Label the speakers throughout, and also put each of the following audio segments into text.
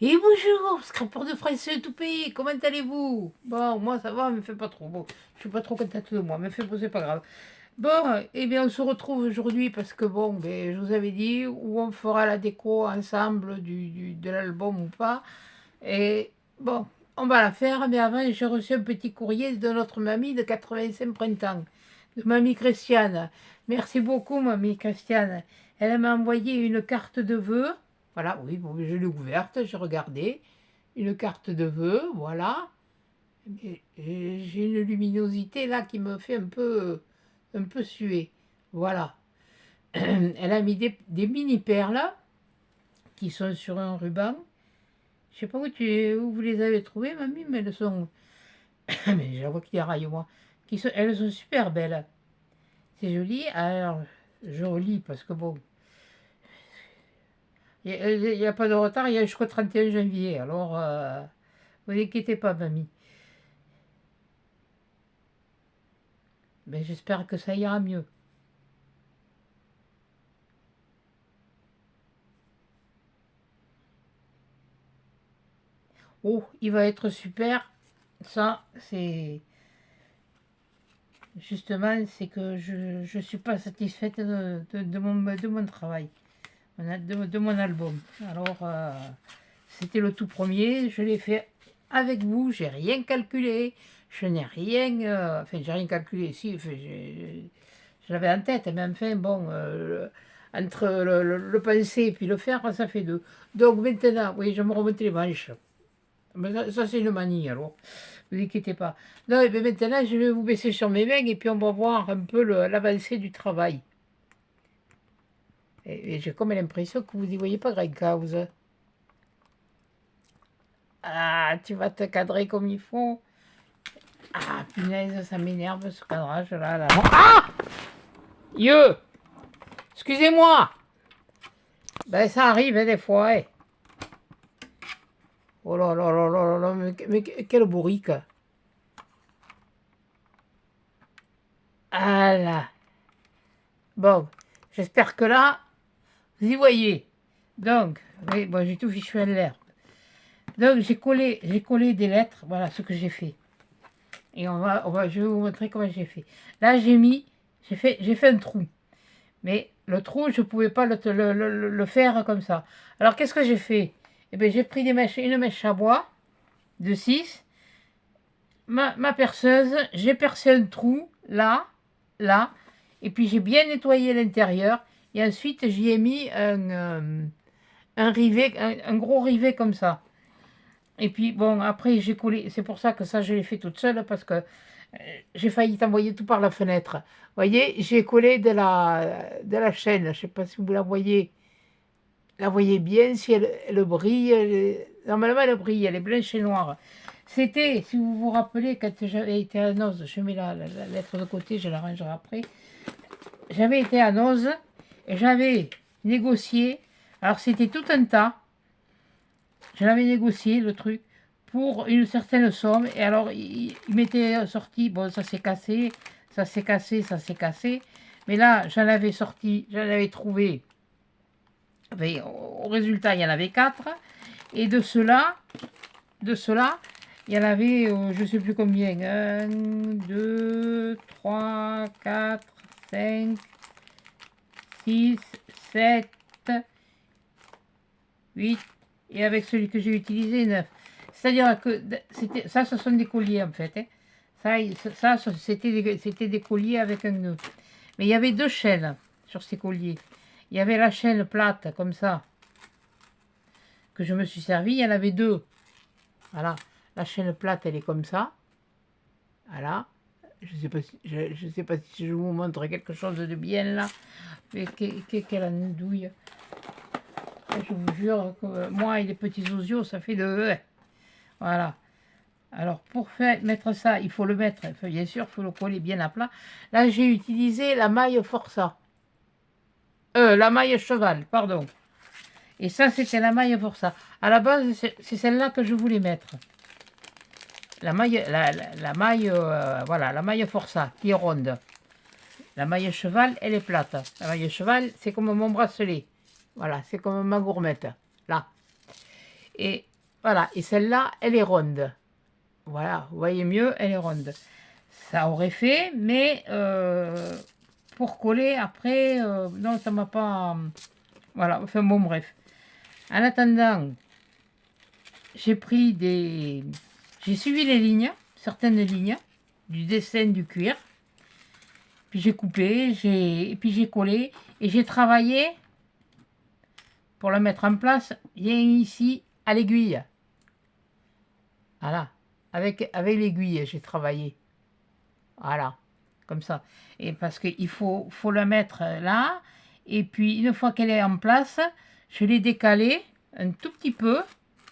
Speaker 1: Et bonjour, scrapeur de français tout pays, comment allez-vous? Bon, moi ça va, mais fait pas trop. Bon, je suis pas trop contente de moi, mais fait bon, c'est pas grave. Bon, eh bien, on se retrouve aujourd'hui parce que bon, ben, je vous avais dit où on fera la déco ensemble de l'album ou pas. Et bon, on va la faire, mais avant, j'ai reçu un petit courrier de notre mamie de 85 printemps, de mamie Christiane. Merci beaucoup, mamie Christiane. Elle m'a envoyé une carte de vœux. Voilà, oui, bon, je l'ai ouverte, j'ai regardé. Une carte de vœux, voilà. Et j'ai une luminosité là qui me fait un peu suer. Voilà. Elle a mis des mini perles qui sont sur un ruban. Je sais pas où vous les avez trouvées, mamie, mais elles sont. Mais j'avoue qu'il y a raille, moi. Elles sont super belles. C'est joli. Alors, je relis parce que bon, il n'y a pas de retard, il y a jusqu'au 31 janvier. Alors, vous inquiétez pas, mamie. Mais j'espère que ça ira mieux. Oh, il va être super. Ça, c'est. Justement, c'est que je ne suis pas satisfaite de mon travail, de mon album. Alors, c'était le tout premier, je l'ai fait avec vous, j'ai rien calculé, je n'ai rien, enfin j'ai rien calculé, si, enfin, je l'avais en tête, mais enfin bon, entre le penser et puis le faire, ça fait deux. Donc maintenant, oui, je me remonte les manches. Mais ça, c'est une manie, alors, ne vous inquiétez pas. Non, et bien maintenant, je vais vous baisser sur mes mains et puis on va voir un peu l'avancée du travail. Et j'ai comme l'impression que vous n'y voyez pas grand-cause. Ah, tu vas te cadrer comme il faut. Ah, punaise, ça m'énerve ce cadrage là. Là. Ah! Yeux! Excusez-moi! Ben, ça arrive hein, des fois. Hein. Oh là là là là là, mais quelle bourrique! Ah là! Bon, j'espère que là, vous y voyez. Donc, oui, bon, j'ai tout fichu à l'air. Donc, j'ai collé des lettres. Voilà ce que j'ai fait. Et je vais vous montrer comment j'ai fait. Là, j'ai fait un trou. Mais le trou, je ne pouvais pas le faire comme ça. Alors, qu'est-ce que j'ai fait? Eh bien, j'ai pris une mèche à bois de 6, ma perceuse, j'ai percé un trou, là, là, et puis j'ai bien nettoyé l'intérieur, et ensuite j'y ai mis un rivet, un gros rivet comme ça. Et puis, bon, après, j'ai collé, c'est pour ça que ça, je l'ai fait toute seule, parce que j'ai failli t'envoyer tout par la fenêtre. Vous voyez, j'ai collé de la chaîne, je ne sais pas si vous la voyez bien, si elle brille. Normalement, elle brille, elle est blanche et noire. C'était, si vous vous rappelez, quand j'avais été à Noz, je mets la lettre de côté, je la rangerai après. J'avais été à Noz et j'avais négocié, alors c'était tout un tas, je l'avais négocié le truc pour une certaine somme et alors il m'était sorti, bon ça s'est cassé, ça s'est cassé, ça s'est cassé, mais là j'en avais sorti, j'en avais trouvé, enfin, au résultat il y en avait 4 et de cela, il y en avait, je ne sais plus combien, 1, 2, 3, 4, 5, 6, 7, 8, et avec celui que j'ai utilisé, 9. C'est-à-dire que ça, ce sont des colliers en fait. Hein. C'était des colliers avec un nœud. Mais il y avait deux chaînes sur ces colliers. Il y avait la chaîne plate, comme ça, que je me suis servi. Il y en avait deux. Voilà. La chaîne plate, elle est comme ça. Voilà. Je ne sais pas si je vous montre quelque chose de bien là. Mais quelle andouille. Je vous jure que moi et les petits osios, ça fait de... Voilà. Alors, pour mettre ça, il faut le mettre, bien sûr, il faut le coller bien à plat. Là, j'ai utilisé la maille Forçat. La maille cheval, pardon. Et ça, c'était la maille Forçat. À la base, c'est celle-là que je voulais mettre. La maille, voilà, la maille Forçat, qui est ronde. La maille cheval, elle est plate. La maille cheval, c'est comme mon bracelet. Voilà, c'est comme ma gourmette. Là. Et voilà, et celle-là, elle est ronde. Voilà, vous voyez mieux, elle est ronde. Ça aurait fait, mais pour coller après, non, ça m'a pas... voilà, enfin bon, bref. En attendant, j'ai pris des... J'ai suivi les lignes, certaines lignes, du dessin du cuir. Puis j'ai coupé, et puis j'ai collé, et j'ai travaillé pour la mettre en place, bien ici, à l'aiguille. Voilà, avec l'aiguille, j'ai travaillé. Voilà, comme ça. Et parce qu'il faut la mettre là, et puis une fois qu'elle est en place, je l'ai décalée un tout petit peu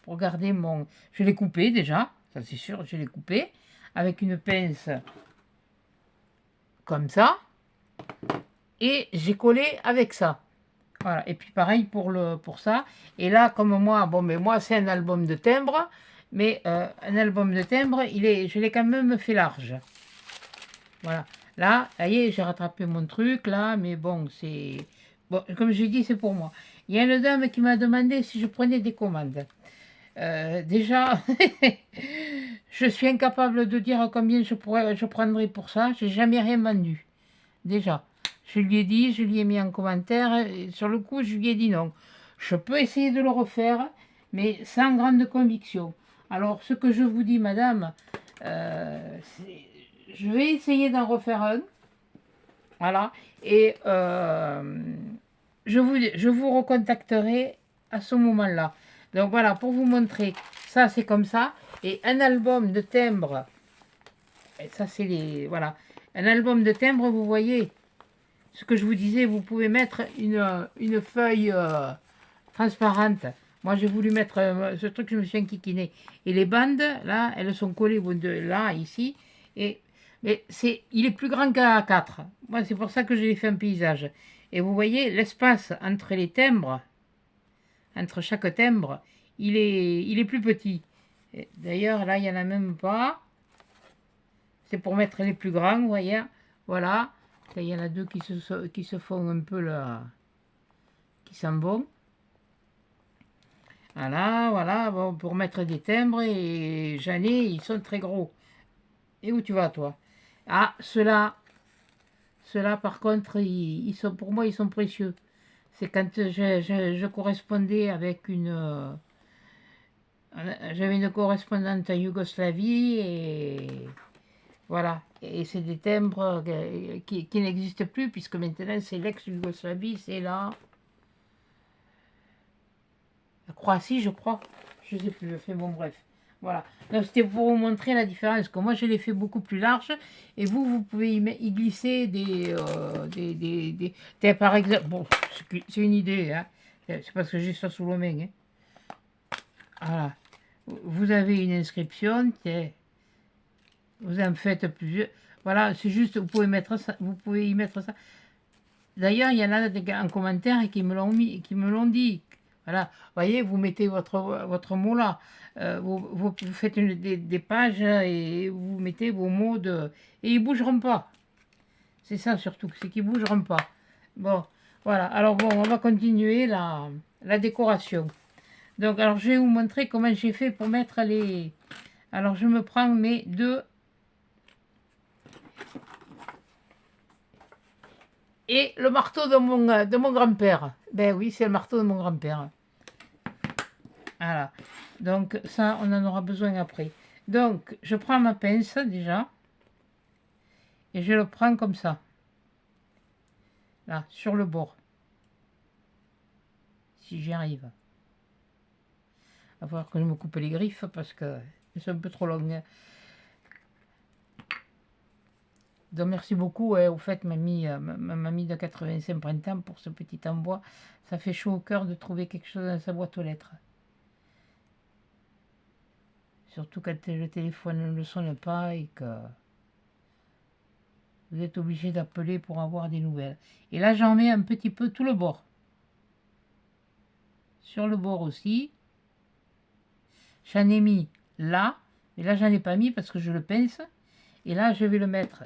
Speaker 1: pour garder mon... Je l'ai coupé déjà, ça c'est sûr, je l'ai coupé avec une pince comme ça, et j'ai collé avec ça. Voilà, et puis pareil pour ça. Et là, comme moi, bon, mais moi c'est un album de timbre, mais un album de timbre, je l'ai quand même fait large. Voilà. Là, ça y est, j'ai rattrapé mon truc, là, mais bon, c'est... Bon, comme j'ai dit, c'est pour moi. Il y a une dame qui m'a demandé si je prenais des commandes. Déjà, je suis incapable de dire combien je prendrais pour ça. J'ai jamais rien vendu. Déjà, je lui ai dit, je lui ai mis en commentaire. Et sur le coup, je lui ai dit non. Je peux essayer de le refaire, mais sans grande conviction. Alors, ce que je vous dis, madame, je vais essayer d'en refaire un. Voilà. Et je vous recontacterai à ce moment-là. Donc voilà, pour vous montrer, ça c'est comme ça. Et un album de timbres, et ça c'est les... Voilà. Un album de timbres, vous voyez, ce que je vous disais, vous pouvez mettre une feuille transparente. Moi j'ai voulu mettre ce truc, je me suis enquiquiné. Et les bandes, là, elles sont collées là, ici. Mais il est plus grand qu'un A4. Moi c'est pour ça que je l'ai fait un paysage. Et vous voyez, l'espace entre les timbres, entre chaque timbre, il est plus petit. D'ailleurs, là, il n'y en a même pas. C'est pour mettre les plus grands, vous voyez. Voilà. Là, il y en a deux qui se font un peu là, qui sont bons. Voilà, voilà, bon, pour mettre des timbres, et j'en ai, ils sont très gros. Et où tu vas, toi? Ah, ceux-là, par contre, sont, pour moi, ils sont précieux. C'est quand je correspondais avec j'avais une correspondante en Yougoslavie, et voilà. Et c'est des timbres qui n'existent plus, puisque maintenant, c'est l'ex-Yougoslavie, c'est la Croatie, je crois. Je sais plus, je fais bon, bref. Voilà. Donc, c'était pour vous montrer la différence, que moi, je l'ai fait beaucoup plus large, et vous pouvez y glisser par exemple, bon, c'est une idée, hein. C'est parce que j'ai ça sous la main, hein. Voilà. Vous avez une inscription, vous en faites plusieurs. Voilà, c'est juste, vous pouvez mettre ça, vous pouvez y mettre ça. D'ailleurs, il y en a des gars en commentaire qui me l'ont dit. Voilà, vous voyez, vous mettez votre mot là, vous faites des pages et vous mettez vos mots et ils bougeront pas. C'est ça surtout, c'est qu'ils bougeront pas. Bon, voilà. Alors bon, on va continuer la décoration. Donc, alors je vais vous montrer comment j'ai fait pour mettre les. Alors, je me prends mes deux. Et le marteau de mon grand-père. Ben oui, c'est le marteau de mon grand-père. Voilà. Donc ça, on en aura besoin après. Donc, je prends ma pince déjà. Et je le prends comme ça. Là, sur le bord. Si j'y arrive. Il va falloir que je me coupe les griffes parce que c'est un peu trop long. Donc merci beaucoup au fait ma mamie de 85 printemps pour ce petit envoi. Ça fait chaud au cœur de trouver quelque chose dans sa boîte aux lettres. Surtout quand le téléphone ne sonne pas et que vous êtes obligé d'appeler pour avoir des nouvelles. Et là j'en mets un petit peu tout le bord. Sur le bord aussi. J'en ai mis là. Mais là j'en ai pas mis parce que je le pince. Et là je vais le mettre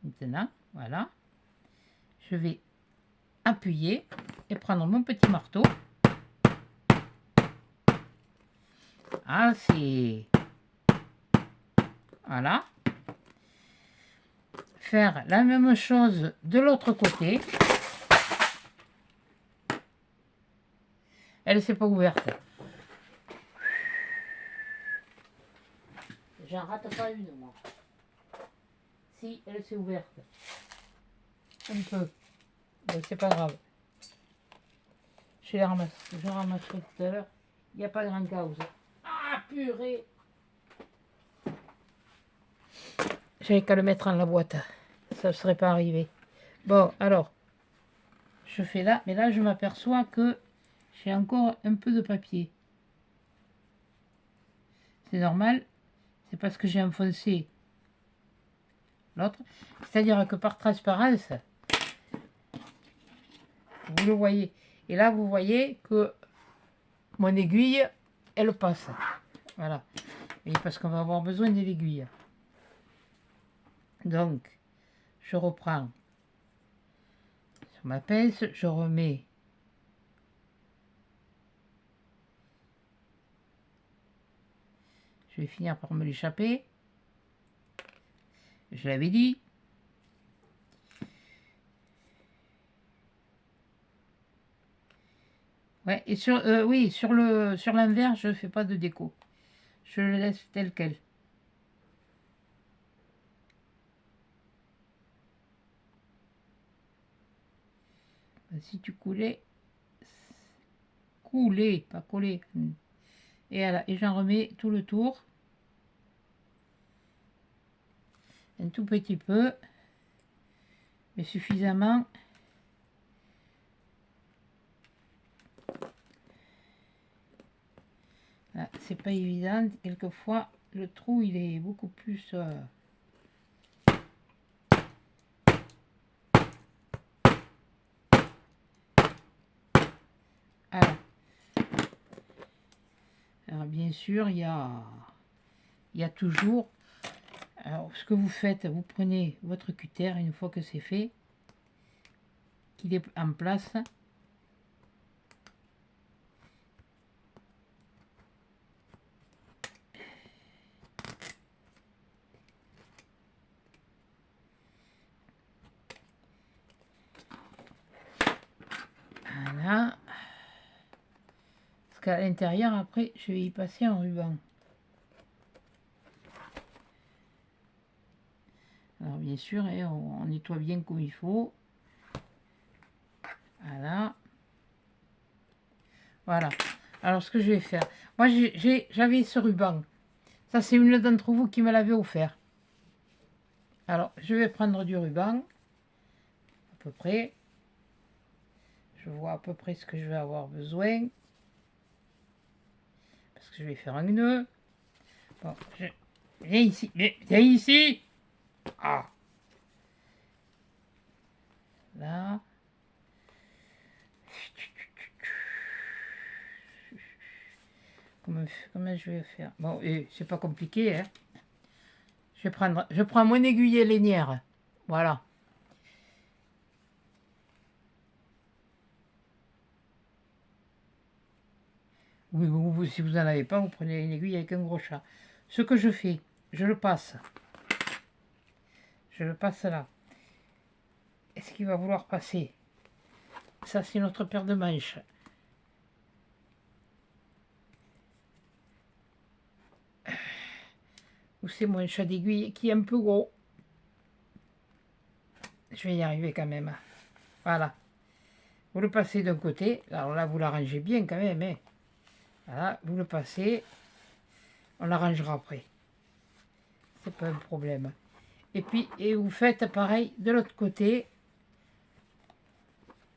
Speaker 1: maintenant. Voilà. Je vais appuyer et prendre mon petit marteau Ainsi. Voilà. Faire la même chose de l'autre côté. Elle s'est pas ouverte. J'en rate pas une, moi. Si, elle s'est ouverte. Un peu. Bon, c'est pas grave. Je les ramasse. Je ramasserai tout à l'heure. Il n'y a pas grand cause. Ah, purée! J'avais qu'à le mettre en la boîte. Ça ne serait pas arrivé. Bon, alors. Je fais là. Mais là, je m'aperçois que j'ai encore un peu de papier. C'est normal. C'est parce que j'ai enfoncé l'autre. C'est-à-dire que par transparence, vous le voyez. Et là, vous voyez que mon aiguille, elle passe. Voilà. Et parce qu'on va avoir besoin de l'aiguille. Donc, je reprends sur ma pince, je remets je vais finir par me l'échapper. Je l'avais dit. Ouais, et oui, sur l'envers, je ne fais pas de déco. Je le laisse tel quel. Si tu coulais, pas coller. Et voilà, et j'en remets tout le tour. Un tout petit peu, mais suffisamment. Ah, c'est pas évident, quelquefois le trou il est beaucoup plus voilà. Alors bien sûr il y a toujours, alors ce que vous faites, vous prenez votre cutter une fois que c'est fait, qu'il est en place. Voilà. Parce qu'à l'intérieur, après, je vais y passer un ruban. Alors, bien sûr, on nettoie bien comme il faut. Voilà. Voilà. Alors, ce que je vais faire, moi, j'avais ce ruban. Ça, c'est une d'entre vous qui me l'avait offert. Alors, je vais prendre du ruban, à peu près. Je vois à peu près ce que je vais avoir besoin. Parce que je vais faire un nœud. Bon, viens ici. Viens ici. Ah. Là. Comment je vais faire? Bon, c'est pas compliqué, hein. Je prends mon aiguille lainière. Voilà. Oui, si vous n'en avez pas, vous prenez une aiguille avec un gros chat. Ce que je fais, je le passe. Je le passe là. Est-ce qu'il va vouloir passer? Ça, c'est notre paire de manches. Ou c'est mon chat d'aiguille qui est un peu gros. Je vais y arriver quand même. Voilà. Vous le passez d'un côté. Alors là, vous l'arrangez bien quand même. Hein. Voilà, vous le passez. On l'arrangera après. C'est pas un problème. Et puis, vous faites pareil de l'autre côté.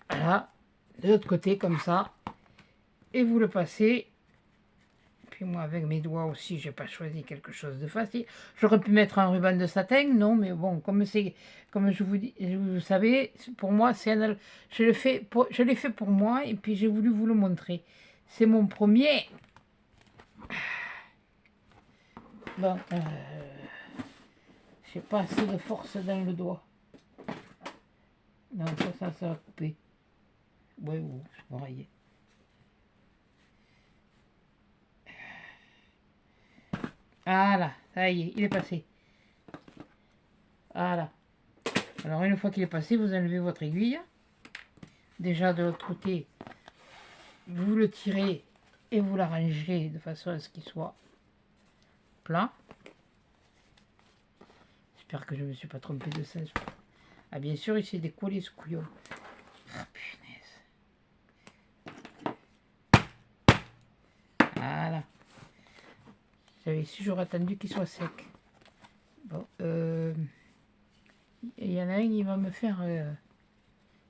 Speaker 1: Voilà. De l'autre côté, comme ça. Et vous le passez. Puis moi, avec mes doigts aussi, j'ai pas choisi quelque chose de facile. J'aurais pu mettre un ruban de satin, non, mais bon, comme je vous dis, vous savez, pour moi, je l'ai fait pour moi, et puis j'ai voulu vous le montrer. C'est mon premier. Bon, j'ai pas assez de force dans le doigt. Non, ça va couper. Ouais, c'est pareil. Voilà, ça y est, il est passé. Voilà. Alors une fois qu'il est passé, vous enlevez votre aiguille. Déjà de l'autre côté, vous le tirez et vous l'arrangez de façon à ce qu'il soit plat. J'espère que je ne me suis pas trompé de sens. Ah bien sûr, il s'est décollé ce couillon. Ah punaise. Voilà. J'avais toujours attendu qu'il soit sec. Bon, il y en a un, il va me faire...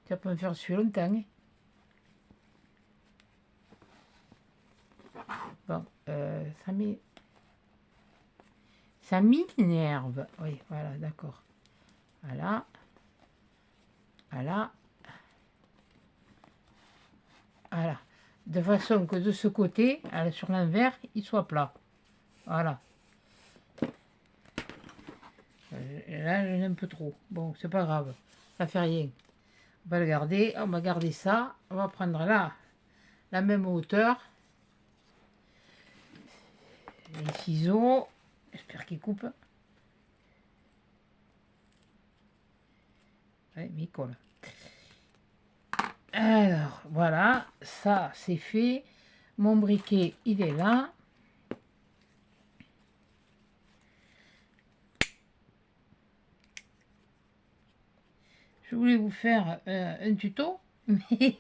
Speaker 1: tu vas pas me faire suer longtemps. Hein. Bon, ça m'énerve. Oui, voilà, d'accord. Voilà. Voilà. Voilà. De façon que de ce côté, sur l'envers, il soit plat. Voilà. Là, j'en ai un peu trop. Bon, c'est pas grave. Ça fait rien. On va le garder. On va garder ça. On va prendre là, la même hauteur. Les ciseaux. J'espère qu'ils coupent. Ouais, mais il colle. Alors, voilà. Ça, c'est fait. Mon briquet, il est là. Je voulais vous faire un tuto, mais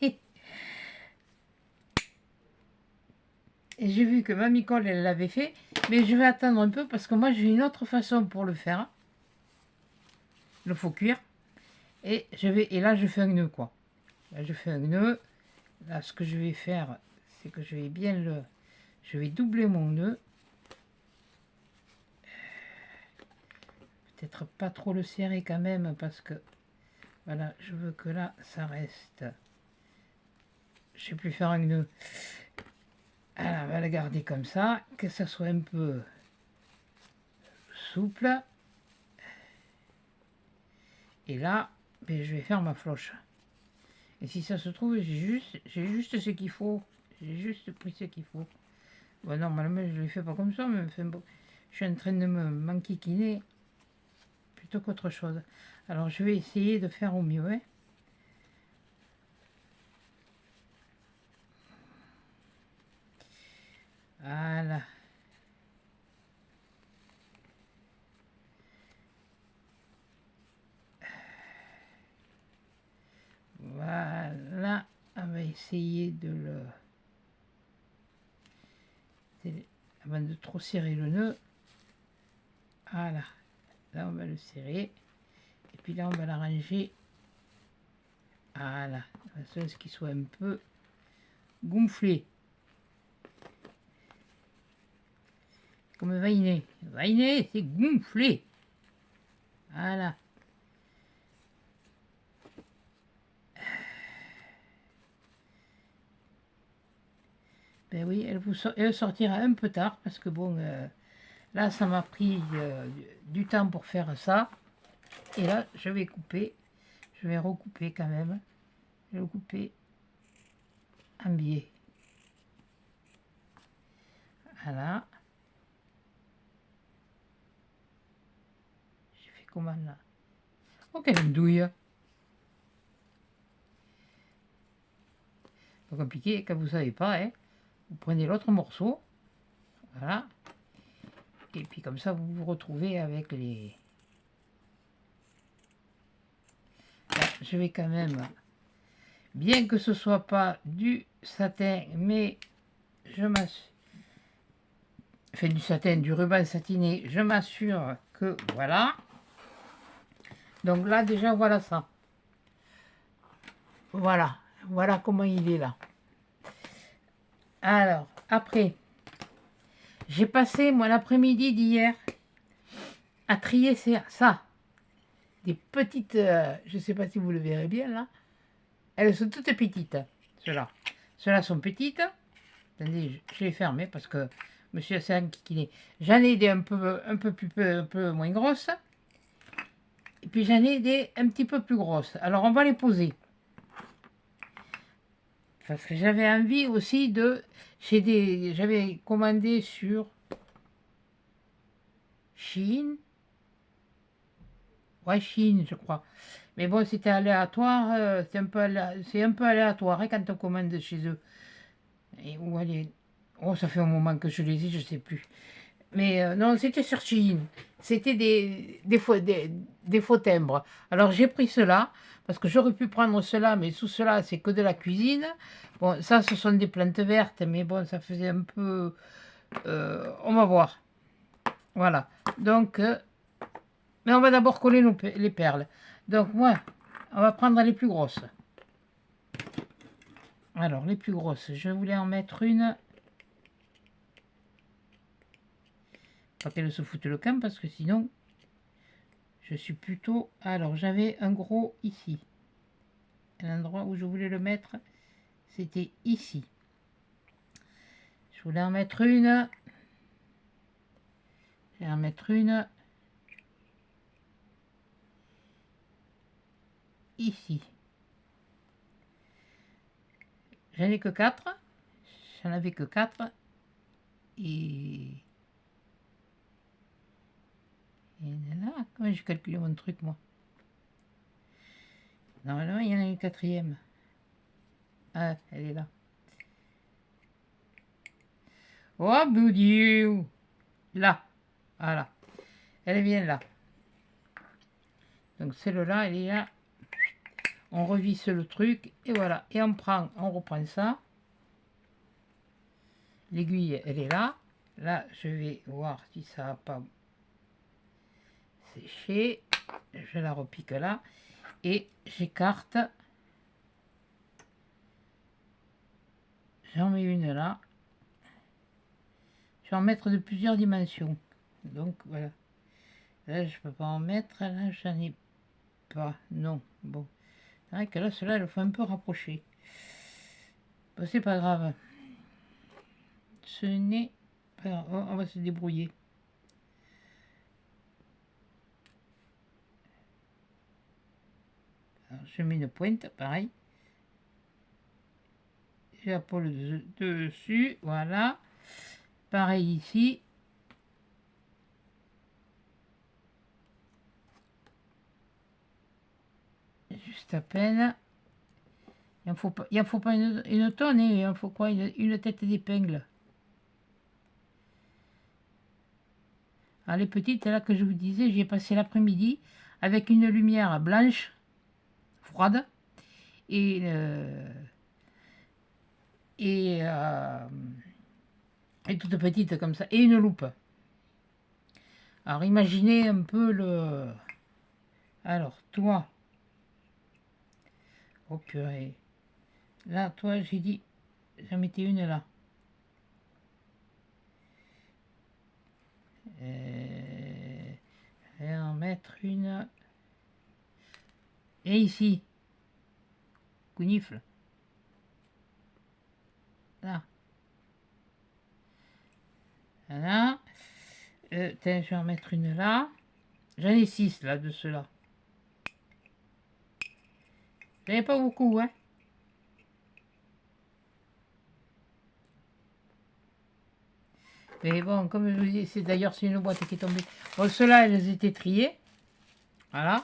Speaker 1: et j'ai vu que ma Micole, elle l'avait fait, mais je vais attendre un peu parce que moi, j'ai une autre façon pour le faire. Le faux cuir. Et là, je fais un nœud, quoi. Là, je fais un nœud. Là, ce que je vais faire, c'est que je vais doubler mon nœud. Peut-être pas trop le serrer quand même parce que voilà, je veux que là ça reste. Je vais plus faire un nœud. Alors, on va le garder comme ça, que ça soit un peu souple. Et là, ben, je vais faire ma floche. Et si ça se trouve, j'ai juste ce qu'il faut. J'ai juste pris ce qu'il faut. Bon, normalement, je ne le fais pas comme ça, mais enfin, bon, je suis en train de me m'enquiquiner plutôt qu'autre chose. Alors, je vais essayer de faire au mieux. Hein. Voilà. Voilà. On va essayer de le... Avant de trop serrer le nœud. Voilà. Là, on va le serrer. Et puis là, on va l'arranger. Voilà. De façon à ce qu'il soit un peu gonflé. Comme vainé. Vainé, c'est gonflé. Voilà. Ben oui, elle sortira un peu tard parce que bon, là ça m'a pris du temps pour faire ça. Et là, je vais couper. Je vais recouper quand même. Je vais le couper en biais. Voilà. J'ai fait comment là? Oh, quelle douille! Pas compliqué, quand vous savez pas, hein. Vous prenez l'autre morceau. Voilà. Et puis comme ça, vous vous retrouvez avec les... Là, je vais quand même, bien que ce soit pas du satin, mais je m'assure... Enfin, du satin, du ruban satiné, je m'assure que voilà. Donc là, déjà, voilà ça. Voilà. Voilà comment il est là. Alors, après, j'ai passé mon après-midi d'hier à trier ça. Des petites, je ne sais pas si vous le verrez bien là. Elles sont toutes petites, ceux-là. Ceux-là sont petites. Attendez, je les ferme parce que je me suis assez enquiquiné. J'en ai des un peu moins grosses. Et puis j'en ai des un petit peu plus grosses. Alors on va les poser. Parce que j'avais envie aussi de... J'avais commandé sur Chine. Ouais, Chine, je crois. Mais bon, c'était aléatoire. C'est un peu aléatoire hein, quand on commande chez eux. Et où aller? Oh, ça fait un moment que je les ai, je sais plus. Mais non, c'était sur Chine. C'était des faux timbres. Alors j'ai pris cela, parce que j'aurais pu prendre cela, mais sous cela, c'est que de la cuisine. Bon, ça, ce sont des plantes vertes, mais bon, ça faisait un peu... on va voir. Voilà. Donc, mais on va d'abord coller les perles. Donc moi, on va prendre les plus grosses. Alors, les plus grosses, je voulais en mettre une. Pas qu'elle se foute le camp, parce que sinon, je suis plutôt... Alors, j'avais un gros ici. L'endroit où je voulais le mettre, c'était ici. Je voulais en mettre une. Je vais en mettre une. Ici. J'en ai que 4. J'en avais que 4. Et là, comment j'ai calculé mon truc, moi? Normalement, il y en a une quatrième. Ah, elle est là. Oh, boudiou! Là. Voilà. Elle est bien là. Donc, celle-là, elle est là. On revisse le truc. Et voilà. Et on reprend ça. L'aiguille, elle est là. Là, je vais voir si ça n'a pas séché. Je la repique là. Et j'écarte. J'en mets une là. Je vais en mettre de plusieurs dimensions. Donc voilà. Là, je peux pas en mettre. Là, j'en ai pas. Non. Bon. C'est vrai que là, cela, il faut un peu rapprocher. Bon, c'est pas grave. Ce n'est pas grave. On va se débrouiller. Alors, je mets une pointe, pareil. J'appuie dessus. Voilà. Pareil ici. Juste à peine. Il en faut pas une tonne, il en faut quoi? Une tête d'épingle. Alors les petites, là que je vous disais, j'ai passé l'après-midi avec une lumière blanche, froide, et, et, euh, et toute petite comme ça, et une loupe. Alors imaginez un peu le... Alors toi, oh purée, là toi j'ai dit, j'en mettais une là. Je vais en mettre une. Et ici, Gounifle. Là. Voilà. Tiens, je vais en mettre une là. J'en ai 6 là de ceux-là. J'en ai pas beaucoup, hein. Mais bon, comme je vous dis, c'est une boîte qui est tombée. Bon, ceux-là, elles étaient triées. Voilà.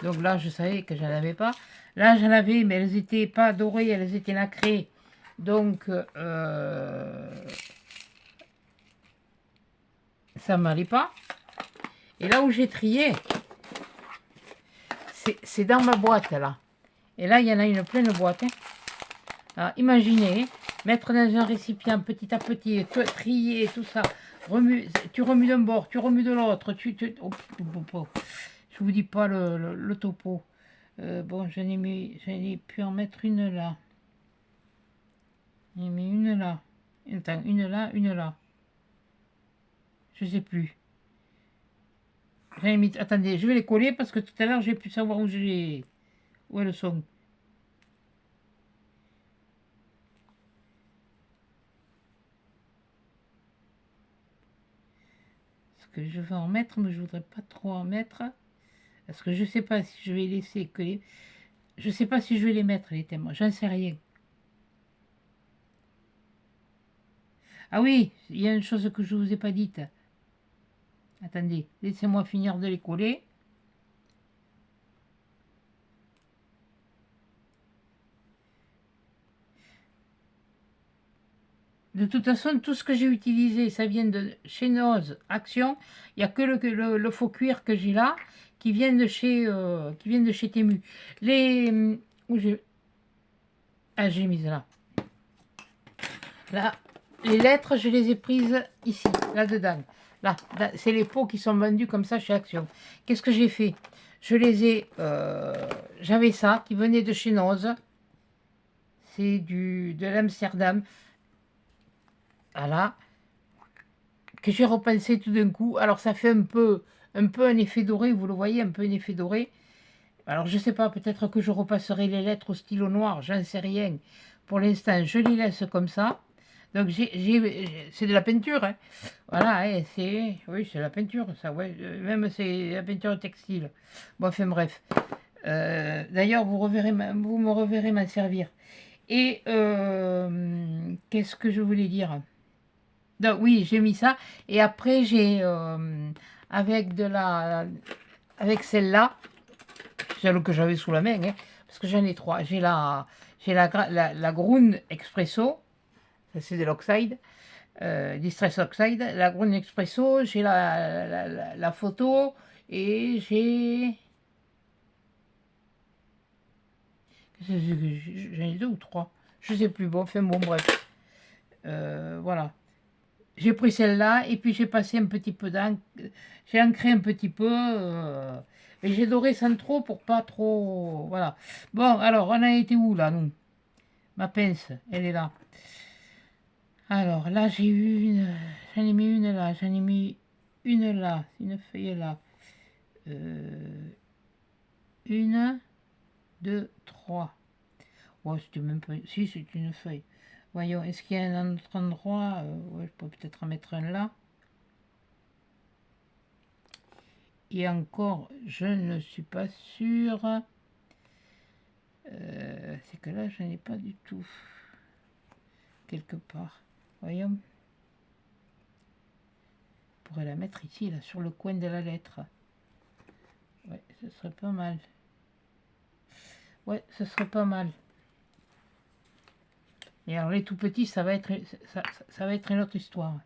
Speaker 1: Donc là, je savais que j'en avais pas. Là, j'en avais, mais elles n'étaient pas dorées, elles étaient nacrées. Donc, ça ne m'allait pas. Et là où j'ai trié, c'est dans ma boîte, là. Et là, il y en a une pleine boîte. Hein. Alors, imaginez, mettre dans un récipient petit à petit, trier tout ça. Tu remues d'un bord, tu remues de l'autre. Je vous dis pas le topo. Bon, j'en ai pu en mettre une là. J'en ai mis une là. Attends, une là, une là. Je sais plus. Mis, attendez, je vais les coller parce que tout à l'heure j'ai pu savoir où elles sont. Parce que je vais en mettre, mais je voudrais pas trop en mettre. Parce que je sais pas si je vais laisser que les... Je sais pas si je vais les mettre, les thèmes. J'en sais rien. Ah oui, il y a une chose que je vous ai pas dite. Attendez, laissez-moi finir de les coller. De toute façon, tout ce que j'ai utilisé, ça vient de chez Noz Action. Il n'y a que le faux cuir que j'ai là, qui viennent de chez Temu. Les... Où j'ai... Ah, j'ai mis là. Là, les lettres, je les ai prises ici, là-dedans. Là, c'est les pots qui sont vendus comme ça chez Action. Qu'est-ce que j'ai fait? Je les ai... J'avais ça, qui venait de chez Noz. C'est de l'Amsterdam. Voilà. Que j'ai repensé tout d'un coup. Alors ça fait un effet doré, vous le voyez, un peu un effet doré. Alors je sais pas, peut-être que je repasserai les lettres au stylo noir, j'en sais rien. Pour l'instant, je les laisse comme ça. Donc c'est de la peinture, hein. Voilà, hein, oui, c'est la peinture, ça, ouais. Même c'est la peinture textile. Bon, enfin bref. D'ailleurs, vous me reverrez m'en servir. Et qu'est-ce que je voulais dire? Donc oui, j'ai mis ça. Et après, j'ai avec celle-là, celle que j'avais sous la main, hein, parce que j'en ai trois. J'ai la Grune Expresso, ça c'est de l'oxyde, Distress Oxide. La Grune Expresso, j'ai la photo et j'ai... J'en ai deux ou trois. Je sais plus. Bon, enfin bon, bref. Voilà. J'ai pris celle-là et puis j'ai passé un petit peu d'encre. J'ai ancré un petit peu. Mais j'ai doré sans trop pour pas trop. Voilà. Bon, alors, on a été où là, nous? Ma pince, elle est là. Alors, là, j'ai eu une. J'en ai mis une là. J'en ai mis une là. Une feuille là. Une, deux, trois. Oh, c'était même pas. Si, c'est une feuille. Voyons, est-ce qu'il y a un autre endroit? Ouais, je peux peut-être en mettre un là. Et encore, je ne suis pas sûre. C'est que là, je n'ai pas du tout. Quelque part. Voyons. Je pourrais la mettre ici, là, sur le coin de la lettre. Ouais, ce serait pas mal. Ouais, ce serait pas mal. Et alors, les tout petits, ça va être une autre histoire.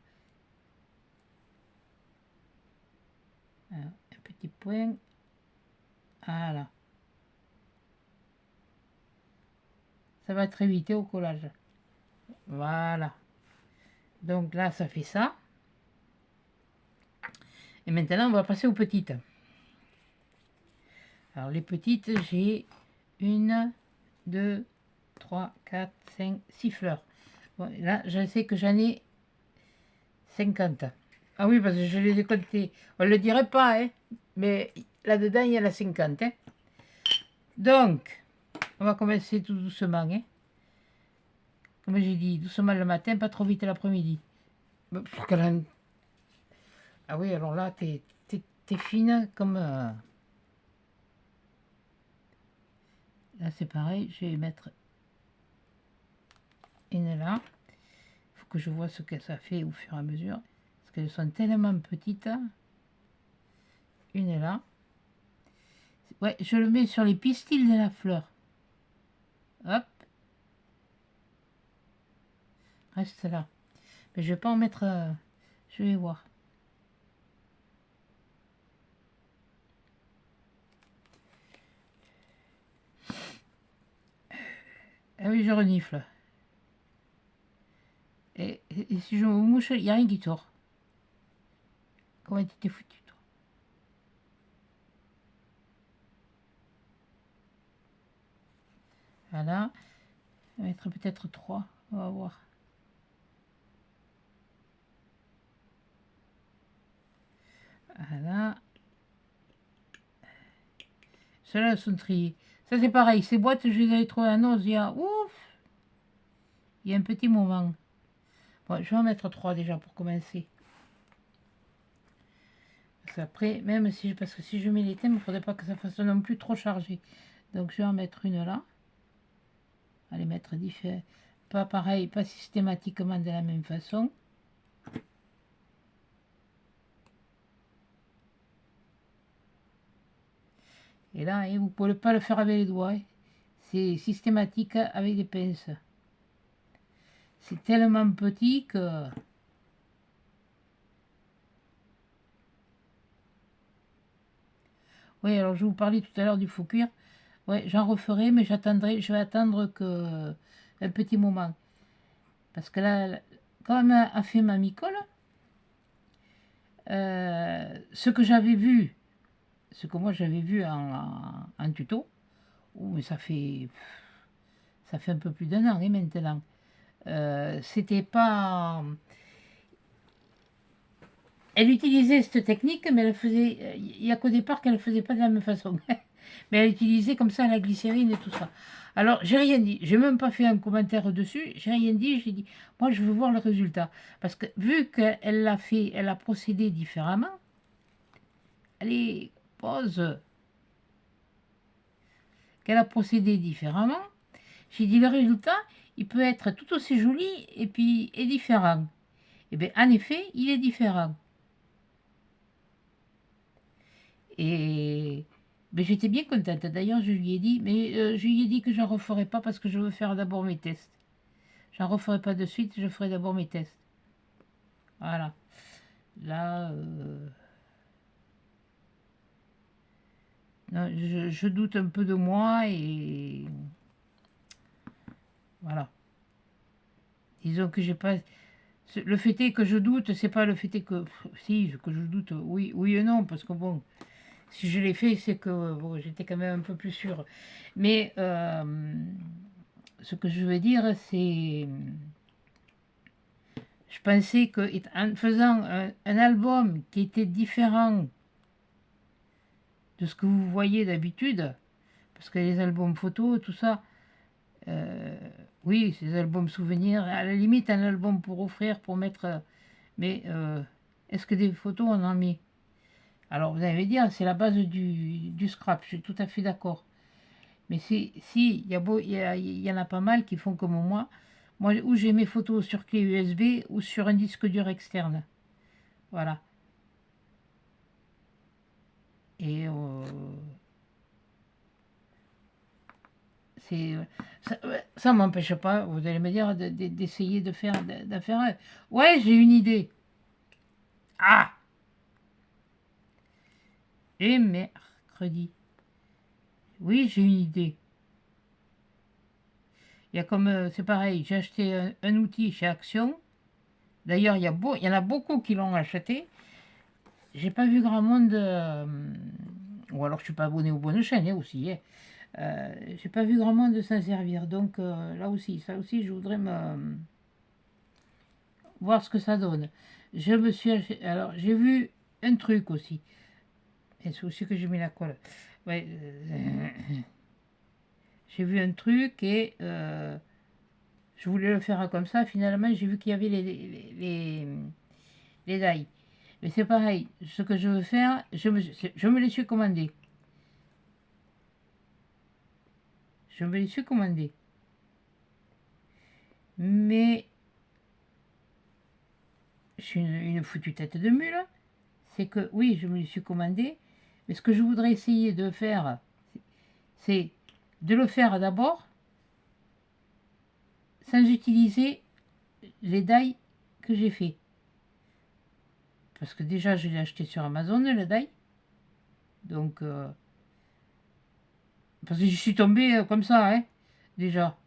Speaker 1: Alors, un petit point. Voilà. Ça va être évité au collage. Voilà. Donc là, ça fait ça. Et maintenant, on va passer aux petites. Alors, les petites, j'ai 1, 2, 3, 4, 5, 6 fleurs. Bon, là, je sais que j'en ai 50. Ah oui, parce que je les ai comptées. On ne le dirait pas, hein, mais là-dedans, il y en a 50. Hein. Donc, on va commencer tout doucement. Hein. Comme j'ai dit, doucement le matin, pas trop vite l'après-midi. Ah oui, alors là, t'es fine comme... Là, c'est pareil, je vais mettre une là. Il faut que je vois ce que ça fait au fur et à mesure. Parce qu'elles sont tellement petites. Une là. Ouais, je le mets sur les pistils de la fleur. Hop. Reste là. Mais je vais pas en mettre... je vais voir. Ah oui, je renifle. Et si je me mouche, il n'y a rien qui sort. Comment tu t'es foutu, toi? Voilà. On va mettre peut-être 3. On va voir. Voilà. Ceux-là sont triés. Ça, c'est pareil. Ces boîtes, je les avais trouvées à Noz il y a... Ouf! Il y a un petit moment. Bon, je vais en mettre 3 déjà pour commencer. Parce qu'après, même si... Parce que si je mets les thèmes, il ne faudrait pas que ça fasse non plus trop chargé. Donc, je vais en mettre une là. Allez, mettre différents. Pas pareil, pas systématiquement de la même façon. Et là, vous ne pouvez pas le faire avec les doigts. C'est systématique avec des pinces. C'est tellement petit que... Oui, alors je vous parlais tout à l'heure du faux cuir. Ouais, j'en referai, mais j'attendrai, je vais attendre que un petit moment. Parce que là, quand elle a fait ma micole, ce que j'avais vu, ce que moi j'avais vu en tuto, oh, mais ça fait un peu plus d'un an maintenant. C'était pas... Elle utilisait cette technique, mais elle faisait... Il n'y a qu'au départ qu'elle ne faisait pas de la même façon. Mais elle utilisait comme ça la glycérine et tout ça. Alors, j'ai rien dit. J'ai même pas fait un commentaire dessus. J'ai rien dit. J'ai dit, moi, je veux voir le résultat. Parce que vu qu'elle l'a fait, elle a procédé différemment. Allez, pause. Qu'elle a procédé différemment. J'ai dit, le résultat, il peut être tout aussi joli et puis est différent. Et bien, en effet, il est différent. Et ben, j'étais bien contente. D'ailleurs, je lui ai dit, mais je lui ai dit que je n'en referai pas parce que je veux faire d'abord mes tests. J'en referai pas de suite, je ferai d'abord mes tests. Voilà. Là, non, je doute un peu de moi et voilà. Disons que j'ai pas. Le fait est que je doute, c'est pas le fait est que si que je doute, oui, oui et non, parce que bon, si je l'ai fait, c'est que bon, j'étais quand même un peu plus sûre. Mais ce que je veux dire, c'est, je pensais que en faisant un album qui était différent de ce que vous voyez d'habitude, parce que les albums photos, tout ça, euh, oui, ces albums souvenirs, à la limite un album pour offrir, pour mettre, mais est-ce que des photos on en met? Alors vous allez me dire, c'est la base du scrap, je suis tout à fait d'accord. Mais si, il y, a il y en a pas mal qui font comme moi où j'ai mes photos sur clé USB ou sur un disque dur externe. Voilà. Et c'est ça m'empêche pas, vous allez me dire, d'essayer de faire, un. Ouais, j'ai une idée. Ah! Et mercredi. Oui, j'ai une idée. Il y a comme, c'est pareil, j'ai acheté un outil chez Action. D'ailleurs, il y en a beaucoup qui l'ont acheté. J'ai pas vu grand monde, ou alors je suis pas abonné aux bonnes chaînes aussi. Hein. J'ai pas vu grand monde s'en servir. Donc là aussi, ça aussi, je voudrais me voir ce que ça donne. Je me suis alors j'ai vu un truc aussi. Et c'est aussi que j'ai mis la colle. Ouais, j'ai vu un truc et je voulais le faire comme ça. Finalement, j'ai vu qu'il y avait les dailles. Mais c'est pareil. Ce que je veux faire, je me les suis commandés. Je me les suis commandés. Mais je suis une foutue tête de mule. C'est que oui, je me les suis commandés. Mais ce que je voudrais essayer de faire, c'est de le faire d'abord sans utiliser les die que j'ai fait. Parce que déjà, je l'ai acheté sur Amazon, le die. Donc, parce que je suis tombée comme ça, hein, déjà.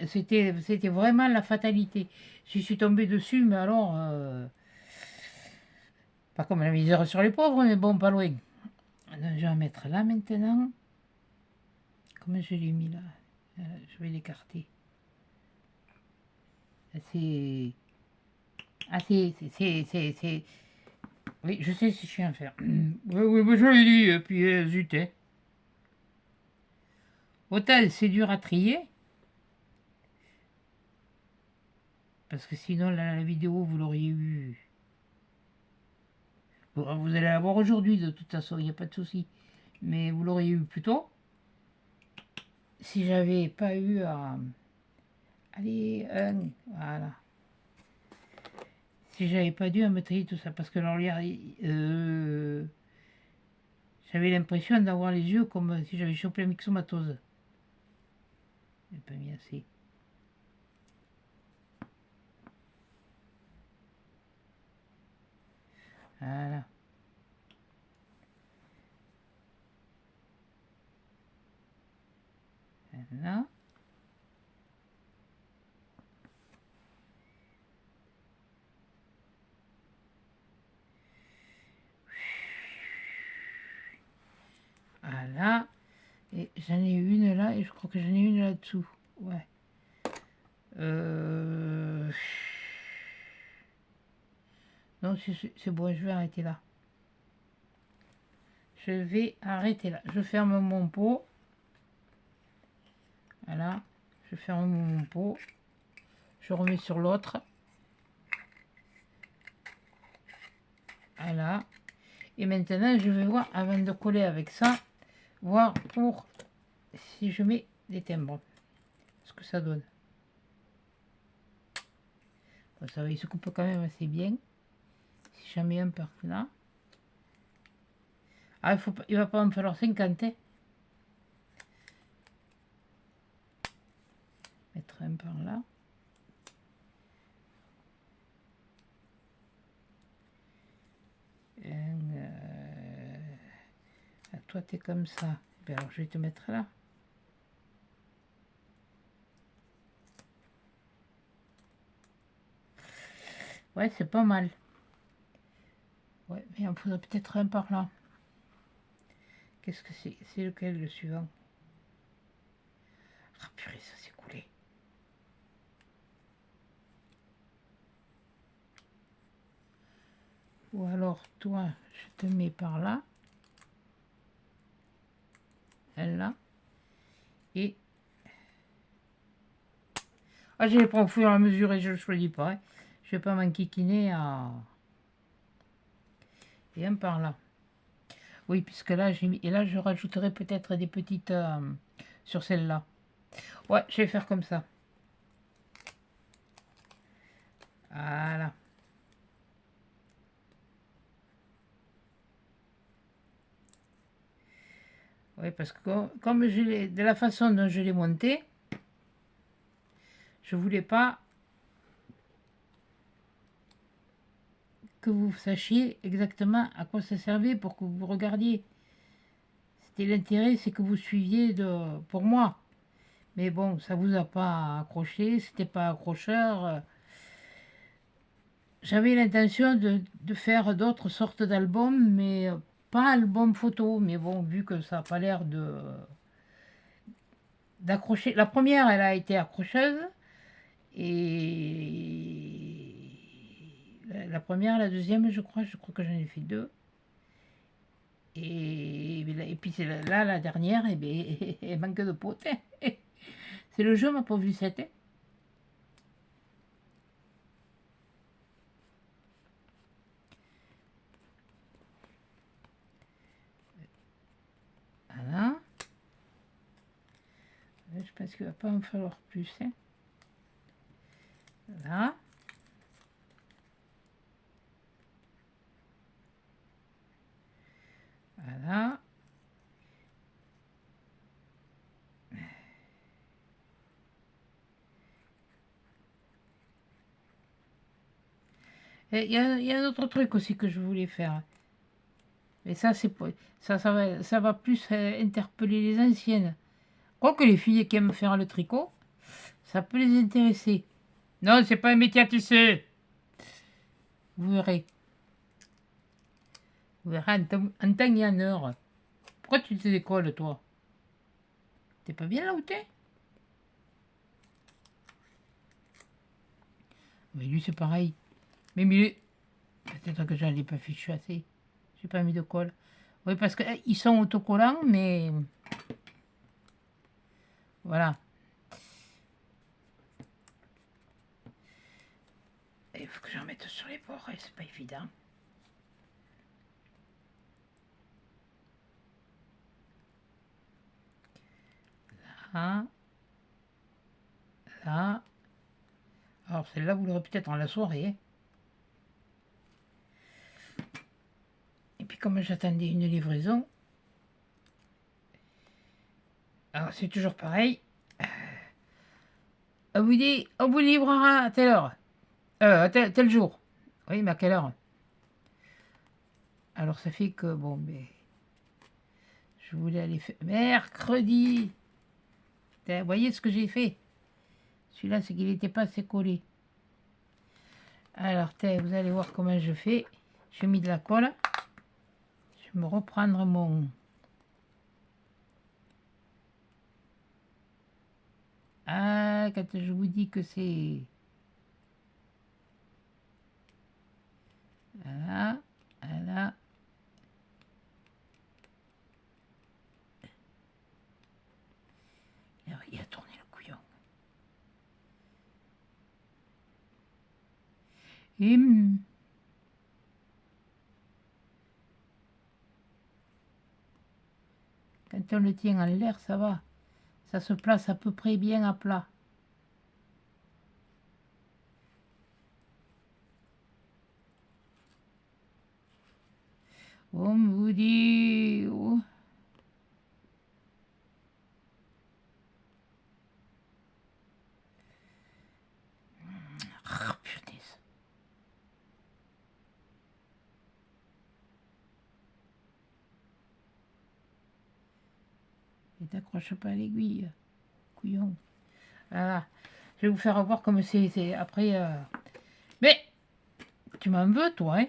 Speaker 1: C'était vraiment la fatalité. Je suis tombée dessus, mais alors, pas comme la misère sur les pauvres, mais bon, pas loin. Donc, je vais en mettre là maintenant. Comment je l'ai mis là? Je vais l'écarter. C'est. Ah, c'est. Oui, je sais si je suis à faire. Oui, oui, mais je l'ai dit, et puis zut, hein. Autant c'est dur à trier, parce que sinon la vidéo vous l'auriez eu. Vous allez la voir aujourd'hui de toute façon, il n'y a pas de souci. Mais vous l'auriez eu plus tôt. Si j'avais pas eu à. Allez, voilà. Si j'avais pas dû à me trier tout ça, parce que alors, J'avais l'impression d'avoir les yeux comme si j'avais chopé la myxomatose. J'ai pas mis assez. Voilà. Voilà. Voilà. Et j'en ai une là et je crois que j'en ai une là-dessous. Ouais. Non, c'est bon, je vais arrêter là. Je vais arrêter là. Je ferme mon pot. Voilà. Je ferme mon pot. Je remets sur l'autre. Voilà. Et maintenant, je vais voir, avant de coller avec ça, voir pour si je mets des timbres. Ce que ça donne. Bon, ça va, il se coupe quand même assez bien. Si j'en mets un par là. Ah, il va pas me falloir 50. Hein. Mettre un par là. Toi, tu es comme ça. Ben alors, je vais te mettre là. Ouais, c'est pas mal. Ouais, mais il en faudrait peut-être un par là. Qu'est-ce que c'est? C'est lequel le suivant? Ah purée, ça s'est coulé. Ou alors, toi, je te mets par là. Elle là. Et... Ah, je les prends au fur et à mesure et je ne choisis pas. Hein. Je vais pas m'enquiquiner à... Et un par là. Oui, puisque là, j'ai mis... Et là, je rajouterai peut-être des petites... sur celle-là. Ouais, je vais faire comme ça. Voilà. Oui, parce que comme de la façon dont je l'ai monté, je voulais pas que vous sachiez exactement à quoi ça servait pour que vous regardiez. C'était l'intérêt, c'est que vous suiviez pour moi. Mais bon, ça vous a pas accroché, c'était pas accrocheur. J'avais l'intention de faire d'autres sortes d'albums, mais pas album photo. Mais bon, vu que ça n'a pas l'air d'accrocher. La première, elle a été accrocheuse. Et la première, la deuxième, je crois que j'en ai fait deux. Et puis c'est là, la dernière, et bien, elle manque de potes. C'est le jeu, ma pauvre Lucette. Voilà. Je pense qu'il va pas me falloir plus. Hein. Voilà. Voilà. Et il y a un autre truc aussi que je voulais faire. Mais ça, ça va plus interpeller les anciennes. Quoique les filles qui aiment faire le tricot, ça peut les intéresser. Non, c'est pas un métier à tisser. Vous verrez. Vous verrez en temps et en heure. Pourquoi tu te décolles, toi? T'es pas bien là où t'es? Mais lui, c'est pareil. Mais peut-être que j'en ai pas fichu assez. J'ai pas mis de colle. Oui, parce qu'ils sont autocollants, mais... Voilà. Il faut que j'en mette sur les bords, et c'est pas évident. Là. Là. Alors celle-là, vous l'aurez peut-être en la soirée. Et puis comme j'attendais une livraison, c'est toujours pareil. On vous livrera à telle heure. Tel jour. Oui, mais à quelle heure? Alors ça fait que, bon, mais... Je voulais aller faire... Mercredi. Vous voyez ce que j'ai fait? Celui-là, c'est qu'il n'était pas assez collé. Alors, vous allez voir comment je fais. J'ai mis de la colle. Je vais me reprendre mon... Ah, quand je vous dis que c'est... Voilà, voilà. Alors, il a tourné le couillon. Et... Quand on le tient en l'air, ça va. Ça se place à peu près bien à plat. On vous dit... Oh. Ah, putain. Et t'accroches pas à l'aiguille, couillon. Voilà. Je vais vous faire voir comme c'est après... Mais tu m'en veux, toi, hein?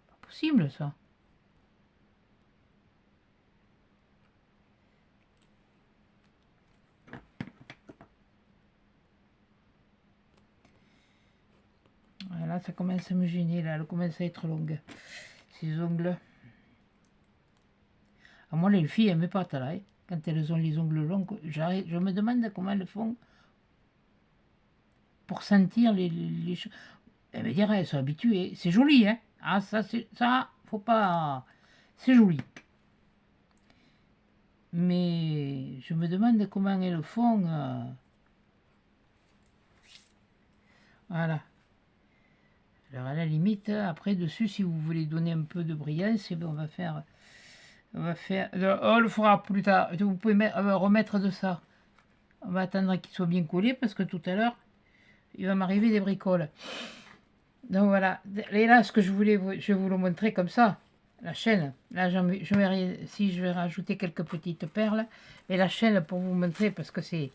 Speaker 1: Pas possible, ça. Voilà, ça commence à me gêner, là. Elle commence à être longue. Ces ongles. À moi, les filles, elles me partent, là. Hein. Quand elles ont les ongles longs, je me demande comment elles font pour sentir les choses. Elles me diraient, elles sont habituées. C'est joli, hein. Ah, ça, faut pas... C'est joli. Mais je me demande comment elles font. Voilà. Alors à la limite, après dessus, si vous voulez donner un peu de brillance, on va faire... On le fera plus tard. Vous pouvez remettre de ça. On va attendre qu'il soit bien collé parce que tout à l'heure, il va m'arriver des bricoles. Donc voilà. Et là, ce que je voulais, je vais vous le montrer comme ça. La chaîne. Là, je vais rajouter quelques petites perles. Et la chaîne pour vous montrer parce que c'est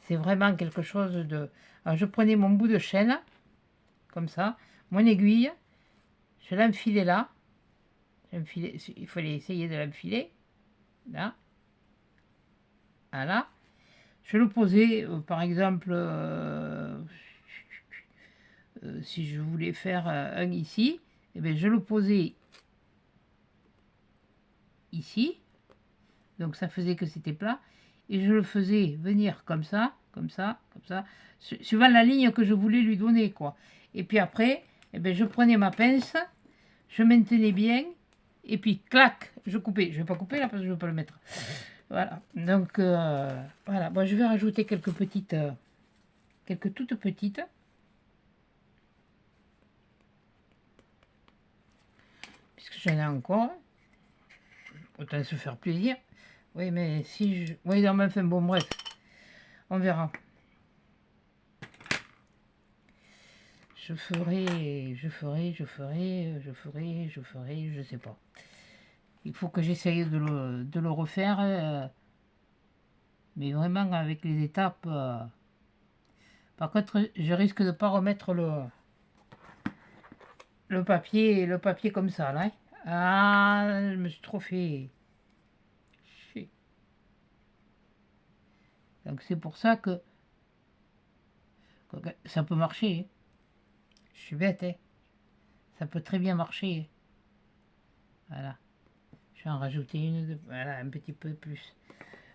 Speaker 1: vraiment quelque chose de... Alors, je prenais mon bout de chaîne, comme ça, mon aiguille, je l'enfilais là. Il fallait essayer de l'enfiler. Là. Voilà. Je le posais, par exemple, si je voulais faire un ici, eh bien, je le posais ici. Donc ça faisait que c'était plat. Et je le faisais venir comme ça, comme ça, comme ça, suivant la ligne que je voulais lui donner, quoi. Et puis après, eh bien, je prenais ma pince, je maintenais bien, et puis clac, je coupais. Je ne vais pas couper là parce que je ne veux pas le mettre. Voilà. Donc voilà. Bon, je vais rajouter quelques petites, quelques toutes petites. Puisque j'en ai encore. Autant se faire plaisir. Oui, mais si je... Oui, non, mais enfin, bon, bref. On verra. Je ferai, je sais pas. Il faut que j'essaye de le refaire. Mais vraiment avec les étapes. Par contre, je risque de ne pas remettre le papier comme ça, là. Ah, je me suis trop fait... Donc c'est pour ça que ça peut marcher. Hein. Je suis bête, hein. Ça peut très bien marcher. Voilà. Je vais en rajouter une, voilà, un petit peu plus.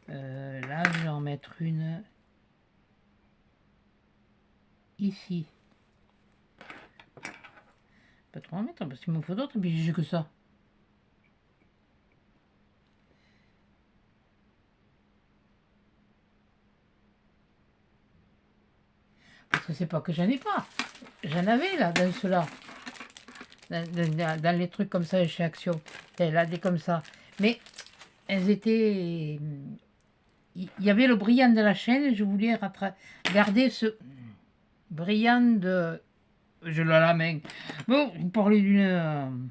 Speaker 1: Là, je vais en mettre une ici. Pas trop en mettre parce qu'il me faut d'autres, puis j'ai que ça. Parce que c'est pas que j'en ai pas. J'en avais là, dans cela. dans les trucs comme ça chez Action. Elle a des comme ça. Mais elles étaient... Il y avait le brillant de la chaîne, je voulais garder ce brillant de... Je l'ai à la main. Bon, vous parlez d'une...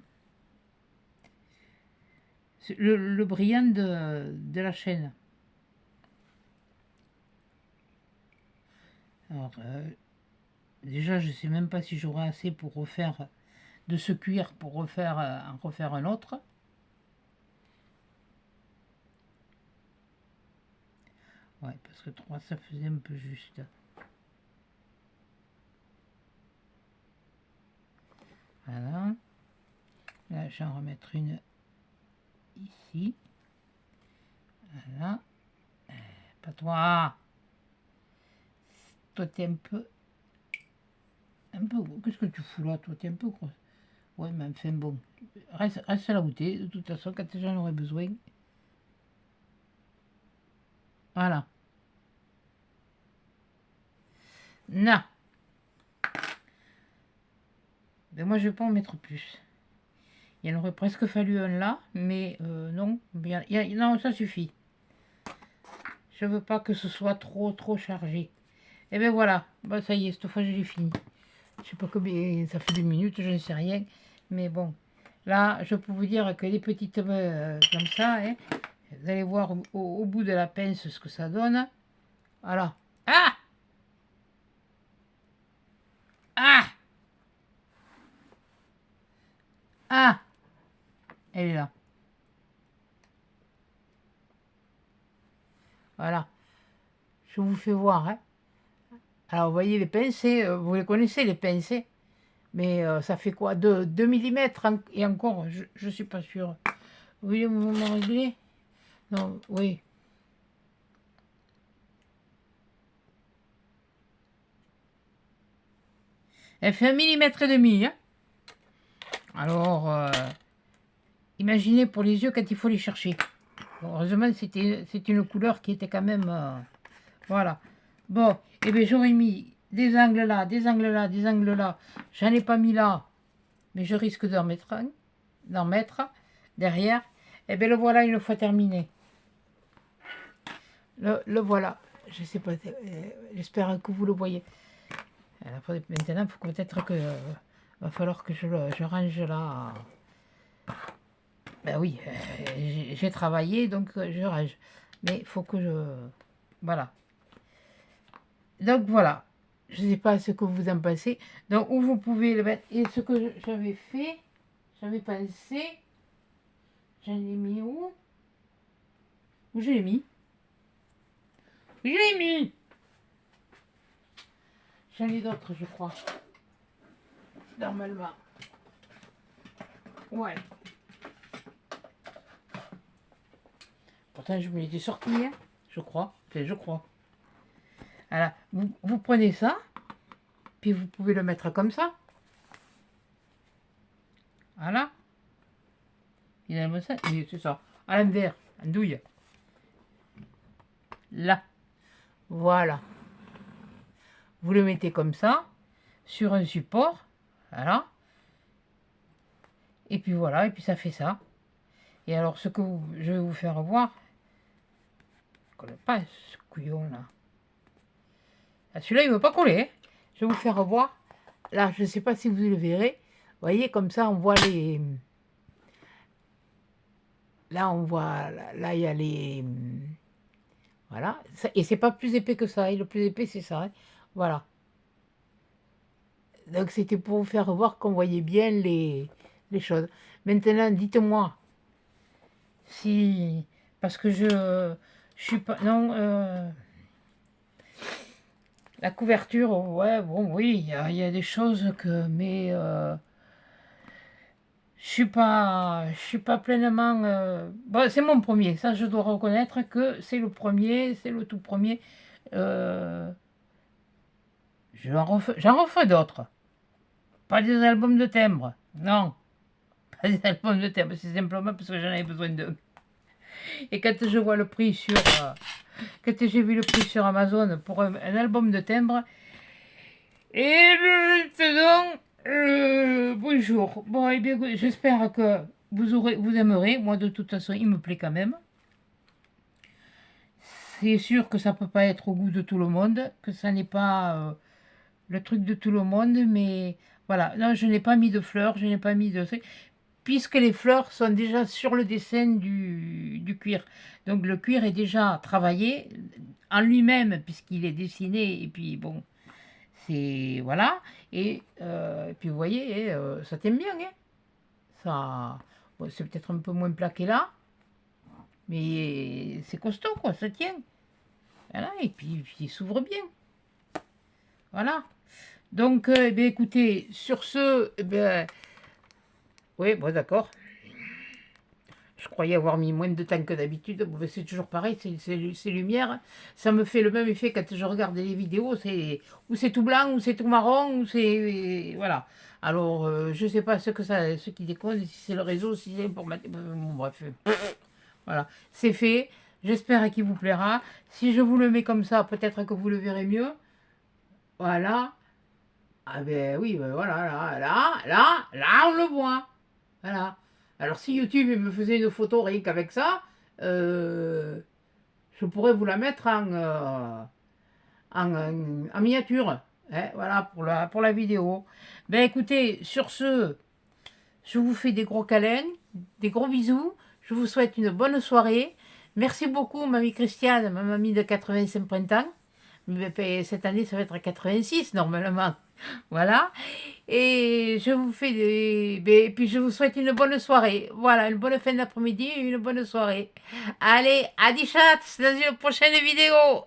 Speaker 1: le brillant de la chaîne. Alors, déjà, je ne sais même pas si j'aurai assez pour refaire de ce cuir pour en refaire un autre. Ouais, parce que 3, ça faisait un peu juste. Voilà. Là, je vais en remettre une ici. Voilà. Pas toi. Toi, t'es un peu... Qu'est-ce que tu fous là, toi? T'es un peu grosse. Ouais, mais enfin bon. Reste à la goûter. De toute façon, quand j'en aurai besoin. Voilà. Non. Ben moi, je vais pas en mettre plus. Il en aurait presque fallu un là, mais non. Non, ça suffit. Je veux pas que ce soit trop chargé. Et ben voilà. Bon, ça y est, cette fois, j'ai fini. Je sais pas combien, ça fait 2 minutes, je ne sais rien. Mais bon, là, je peux vous dire que les petites comme ça, hein, vous allez voir au bout de la pince ce que ça donne. Voilà. Ah! Ah! Ah! Elle est là. Voilà. Je vous fais voir. Hein. Alors, vous voyez les pincées, vous les connaissez les pincées. Mais ça fait quoi 2 mm et encore, je ne suis pas sûre. Vous voulez me régler? Non, oui. Elle fait 1,5 mm. Hein. Alors, imaginez pour les yeux quand il faut les chercher. Bon, heureusement, c'est une couleur qui était quand même... voilà. Bon, et bien j'aurais mis des angles là, des angles là, des angles là. J'en ai pas mis là, mais je risque d'en mettre un, derrière. Et bien le voilà une fois terminé. Le voilà. Je sais pas, j'espère que vous le voyez. Alors, maintenant, il faut peut-être que... va falloir que je range là. Ben oui, j'ai travaillé, donc je range. Mais il faut que je... Voilà. Donc voilà. Je ne sais pas ce que vous en pensez. Donc, où vous pouvez le mettre. Et ce que j'avais fait, j'avais pensé... J'en ai mis où? Où je l'ai mis? Où je l'ai mis? J'en ai d'autres, je crois. Normalement. Ouais. Pourtant, je me l'étais sorti, hein, je crois. Enfin, je crois. Voilà. Vous prenez ça, puis vous pouvez le mettre comme ça. Voilà. Il a ça, c'est ça. À l'envers, en douille. Là. Voilà. Vous le mettez comme ça, sur un support. Voilà. Et puis voilà, et puis ça fait ça. Et alors, ce que je vais vous faire voir, je ne connais pas ce couillon là. Ah, celui-là, il ne veut pas coller. Hein. Je vais vous faire voir. Là, je ne sais pas si vous le verrez. Vous voyez, comme ça, on voit les... Là, on voit... Là, il y a les... Voilà. Et c'est pas plus épais que ça. Et le plus épais, c'est ça. Hein. Voilà. Donc, c'était pour vous faire voir qu'on voyait bien les choses. Maintenant, dites-moi si... Parce que je suis pas... Non... La couverture, ouais, bon, oui, il y a des choses que... Mais... je suis pas pleinement... Bon, c'est mon premier, ça je dois reconnaître que c'est le premier, c'est le tout premier. J'en refais d'autres. Pas des albums de timbre, non. Pas des albums de timbre, c'est simplement parce que j'en avais besoin d'eux. Et quand je vois le prix sur... quand j'ai vu le prix sur Amazon pour un album de timbre, et donc, Bonjour. Bon, eh bien, j'espère que vous aimerez. Moi, de toute façon, il me plaît quand même. C'est sûr que ça peut pas être au goût de tout le monde, que ça n'est pas le truc de tout le monde, mais voilà. Non, je n'ai pas mis de fleurs, je n'ai pas mis de... Puisque les fleurs sont déjà sur le dessin du cuir. Donc le cuir est déjà travaillé en lui-même, puisqu'il est dessiné, et puis bon, c'est... Voilà. Et puis vous voyez, ça t'aime bien, hein. Ça... Bon, c'est peut-être un peu moins plaqué là, mais c'est costaud, quoi, ça tient. Voilà, et puis il s'ouvre bien. Voilà. Donc, eh bien, écoutez, sur ce, eh bien, oui, bon, d'accord. Je croyais avoir mis moins de temps que d'habitude. Bon, ben, c'est toujours pareil, ces lumières. Ça me fait le même effet quand je regarde les vidéos. Ou c'est tout blanc, ou c'est tout marron, ou c'est... Voilà. Alors, je sais pas ce qui déconne, si c'est le réseau, si c'est pour... Bon, bref, voilà. C'est fait. J'espère qu'il vous plaira. Si je vous le mets comme ça, peut-être que vous le verrez mieux. Voilà. Ah ben oui, ben voilà, là, on le voit. Voilà. Alors si YouTube il me faisait une photo rien qu'avec ça, euh, je pourrais vous la mettre en miniature. Hein, voilà, pour la vidéo. Ben écoutez, sur ce, je vous fais des gros câlins, des gros bisous. Je vous souhaite une bonne soirée. Merci beaucoup, mamie Christiane, ma mamie de 85 printemps. Mais cette année, ça va être à 86 normalement. Voilà. Et je vous fais et puis je vous souhaite une bonne soirée. Voilà, une bonne fin d'après-midi et une bonne soirée. Allez, à 10 chats dans une prochaine vidéo.